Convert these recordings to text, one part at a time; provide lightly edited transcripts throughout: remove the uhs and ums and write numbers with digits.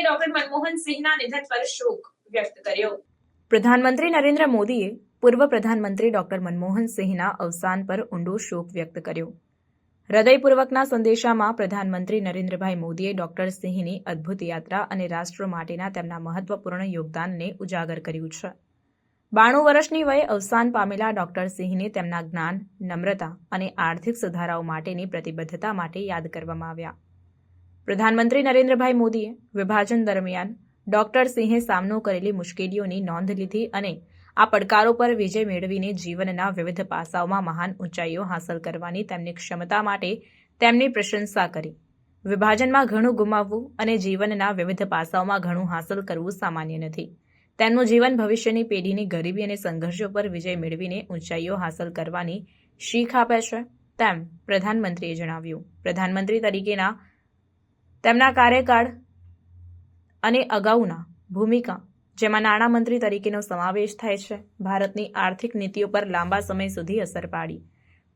મોદીએ ડોક્ટર મનમોહન સિંહના નિધન પર શોક વ્યક્ત કર્યો। પ્રધાનમંત્રી નરેન્દ્ર મોદીએ પૂર્વ પ્રધાનમંત્રી ડોક્ટર મનમોહન સિંહના અવસાન પર ઊંડો શોક વ્યક્ત કર્યો। હૃદયપૂર્વકના સંદેશામાં પ્રધાનમંત્રી નરેન્દ્રભાઈ મોદીએ ડોક્ટર સિંહની અદ્ભુત યાત્રા અને રાષ્ટ્ર માટેના તેમના મહત્વપૂર્ણ યોગદાનને ઉજાગર કર્યું છે। 92 વર્ષની વયે અવસાન પામેલા ડોક્ટર સિંહને તેમના જ્ઞાન, નમ્રતા અને આર્થિક સુધારાઓ માટેની પ્રતિબદ્ધતા માટે યાદ કરવામાં આવ્યા। પ્રધાનમંત્રી નરેન્દ્રભાઈ મોદીએ વિભાજન દરમિયાન ડોક્ટર સિંહે સામનો કરેલી મુશ્કેલીઓની નોંધ લીધી અને આ પડકારો પર વિજય મેળવીને જીવનના વિવિધ પાસાઓમાં મહાન ઊંચાઈઓ હાંસલ કરવાની તેમની ક્ષમતા માટે તેમની પ્રશંસા કરી। વિભાજનમાં ઘણું ગુમાવવું અને જીવનના વિવિધ પાસાઓમાં ઘણું હાંસલ કરવું સામાન્ય નથી। તેમનું જીવન ભવિષ્યની પેઢીની ગરીબી અને સંઘર્ષો પર વિજય મેળવીને ઊંચાઈઓ હાંસલ કરવાની શીખ આપે છે તેમ પ્રધાનમંત્રીએ જણાવ્યું। પ્રધાનમંત્રી તરીકેના તેમના કાર્યકાળ અને અગાઉના ભૂમિકા જેમાં નાણામંત્રી તરીકેનો સમાવેશ થાય છે ભારતની આર્થિક નીતિઓ પર લાંબા સમય સુધી અસર પાડી।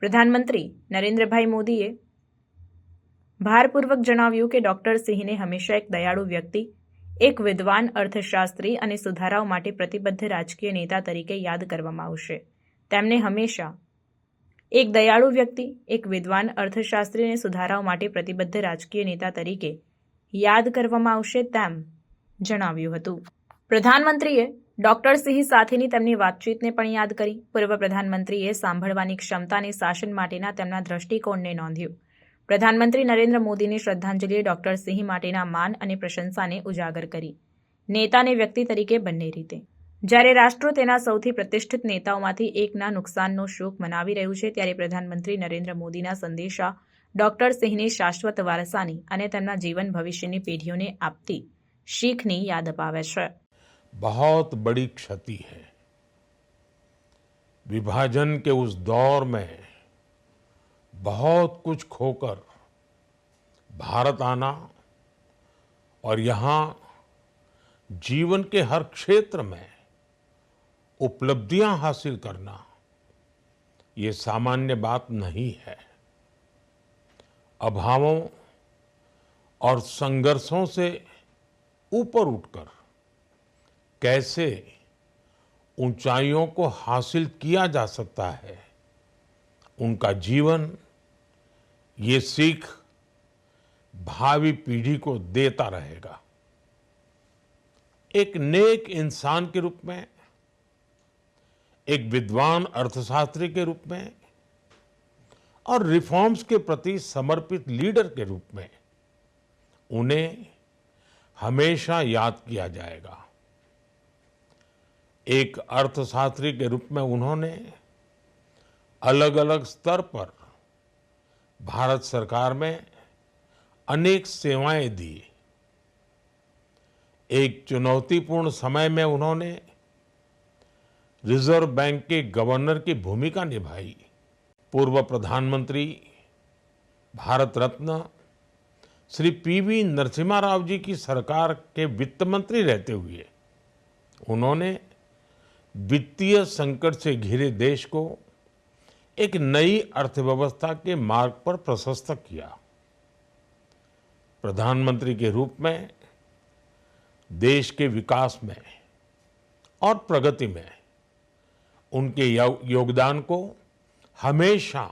પ્રધાનમંત્રી નરેન્દ્રભાઈ મોદીએ ભારપૂર્વક જણાવ્યું કે ડોક્ટર સિંહને હંમેશા એક દયાળુ વ્યક્તિ, એક વિદ્વાન અર્થશાસ્ત્રી અને સુધારાઓ માટે પ્રતિબદ્ધ રાજકીય નેતા તરીકે યાદ કરવામાં આવશે। તેમને હંમેશા એક દયાળુ વ્યક્તિ, એક વિદ્વાન અર્થશાસ્ત્રી અને સુધારાઓ માટે પ્રતિબદ્ધ રાજકીય નેતા તરીકે યાદ કરવામાં આવશે તેમ જણાવ્યું હતું। પ્રધાનમંત્રીએ ડોક્ટર સિંહ સાથેની તેમની વાતચીતને પણ યાદ કરી। પૂર્વ પ્રધાનમંત્રીએ સાંભળવાની ક્ષમતા અને શાસન માટેના તેમના દ્રષ્ટિકોણને નોંધ્યું। પ્રધાનમંત્રી નરેન્દ્ર મોદીની શ્રદ્ધાંજલિએ ડોક્ટર સિંહ માટેના માન અને પ્રશંસાને ઉજાગર કરી, નેતા અને વ્યક્તિ તરીકે બંને રીતે। જ્યારે રાષ્ટ્ર તેના સૌથી પ્રતિષ્ઠિત નેતાઓમાંથી એકના નુકસાનનો શોક મનાવી રહ્યું છે ત્યારે પ્રધાનમંત્રી નરેન્દ્ર મોદીના સંદેશા ડોક્ટર સિંહની શાશ્વત વારસાની અને તેમના જીવન ભવિષ્યની પેઢીઓને આપતી શીખની યાદ અપાવે છે। बहुत बड़ी क्षति है। विभाजन के उस दौर में बहुत कुछ खोकर भारत आना और यहाँ जीवन के हर क्षेत्र में उपलब्धियां हासिल करना ये सामान्य बात नहीं है। अभावों और संघर्षों से ऊपर उठकर कैसे ऊंचाइयों को हासिल किया जा सकता है, उनका जीवन ये सीख भावी पीढ़ी को देता रहेगा। एक नेक इंसान के रूप में, एक विद्वान अर्थशास्त्री के रूप में और रिफॉर्म्स के प्रति समर्पित लीडर के रूप में उन्हें हमेशा याद किया जाएगा। एक अर्थशास्त्री के रूप में उन्होंने अलग अलग स्तर पर भारत सरकार में अनेक सेवाएं दी। एक चुनौतीपूर्ण समय में उन्होंने रिजर्व बैंक के गवर्नर की भूमिका निभाई। पूर्व प्रधानमंत्री भारत रत्न श्री पीवी नरसिम्हा राव जी की सरकार के वित्त मंत्री रहते हुए उन्होंने वित्तीय संकट से घिरे देश को एक नई अर्थव्यवस्था के मार्ग पर प्रशस्त किया। प्रधानमंत्री के रूप में देश के विकास में और प्रगति में उनके योगदान को हमेशा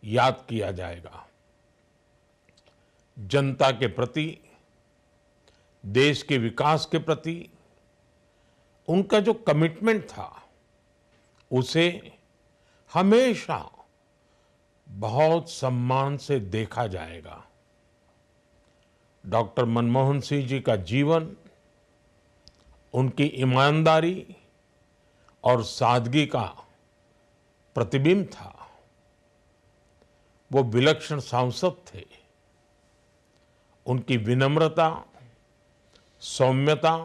याद किया जाएगा। जनता के प्रति, देश के विकास के प्रति उनका जो कमिटमेंट था उसे हमेशा बहुत सम्मान से देखा जाएगा। डॉक्टर मनमोहन सिंह जी का जीवन उनकी ईमानदारी और सादगी का प्रतिबिंब था। वो विलक्षण सांसद थे। उनकी विनम्रता, सौम्यता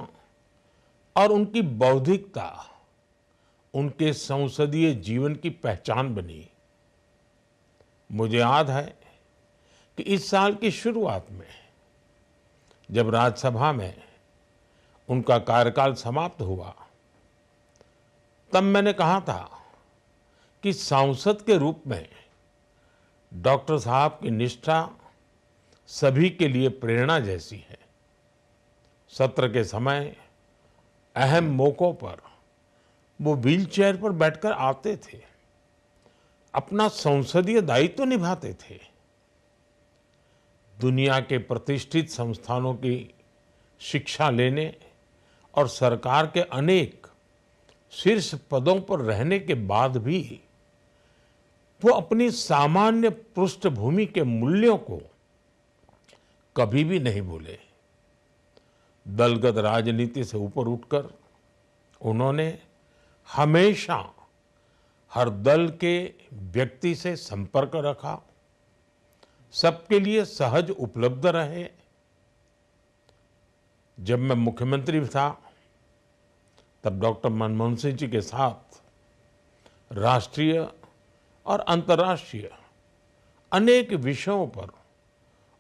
और उनकी बौद्धिकता उनके संसदीय जीवन की पहचान बनी। मुझे याद है कि इस साल की शुरुआत में जब राज्यसभा में उनका कार्यकाल समाप्त हुआ तब मैंने कहा था कि सांसद के रूप में डॉक्टर साहब की निष्ठा सभी के लिए प्रेरणा जैसी है। सत्र के समय अहम मौकों पर वो व्हीलचेयर पर बैठकर आते थे, अपना संसदीय दायित्व निभाते थे। दुनिया के प्रतिष्ठित संस्थानों की शिक्षा लेने और सरकार के अनेक शीर्ष पदों पर रहने के बाद भी वो अपनी सामान्य पृष्ठभूमि के मूल्यों को कभी भी नहीं भूले। दलगत राजनीति से ऊपर उठकर उन्होंने हमेशा हर दल के व्यक्ति से संपर्क रखा, सबके लिए सहज उपलब्ध रहे। जब मैं मुख्यमंत्री था तब डॉक्टर मनमोहन सिंह जी के साथ राष्ट्रीय और अंतर्राष्ट्रीय अनेक विषयों पर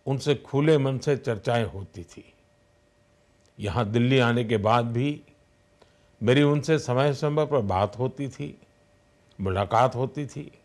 उनसे खुले मन से चर्चाएं होती थी। यहाँ दिल्ली आने के बाद भी मेरी उनसे समय समय पर बात होती थी, मुलाकात होती थी।